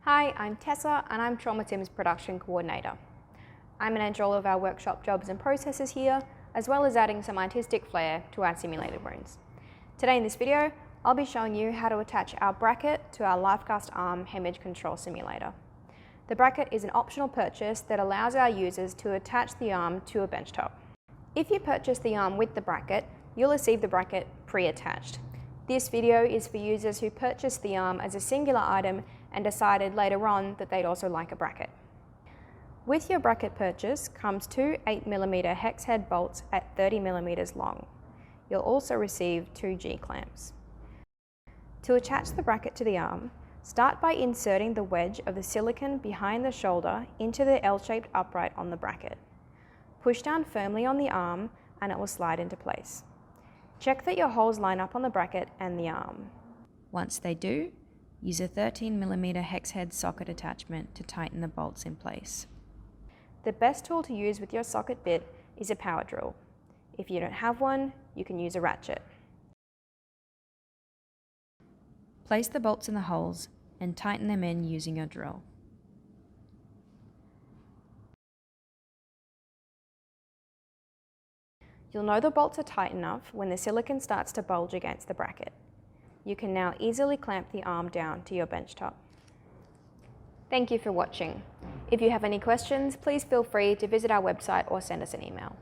Hi, I'm Tessa and I'm Trauma Tim's Production Coordinator. I manage all of our workshop jobs and processes here, as well as adding some artistic flair to our simulated wounds. Today in this video, I'll be showing you how to attach our bracket to our Lifecast Arm hemorrhage control simulator. The bracket is an optional purchase that allows our users to attach the arm to a benchtop. If you purchase the arm with the bracket, you'll receive the bracket pre-attached. This video is for users who purchased the arm as a singular item and decided later on that they'd also like a bracket. With your bracket purchase comes two 8mm hex head bolts at 30mm long. You'll also receive two G-clamps. To attach the bracket to the arm, start by inserting the wedge of the silicone behind the shoulder into the L-shaped upright on the bracket. Push down firmly on the arm and it will slide into place. Check that your holes line up on the bracket and the arm. Once they do, use a 13mm hex head socket attachment to tighten the bolts in place. The best tool to use with your socket bit is a power drill. If you don't have one, you can use a ratchet. Place the bolts in the holes and tighten them in using your drill. You'll know the bolts are tight enough when the silicone starts to bulge against the bracket. You can now easily clamp the arm down to your benchtop. Thank you for watching. If you have any questions, please feel free to visit our website or send us an email.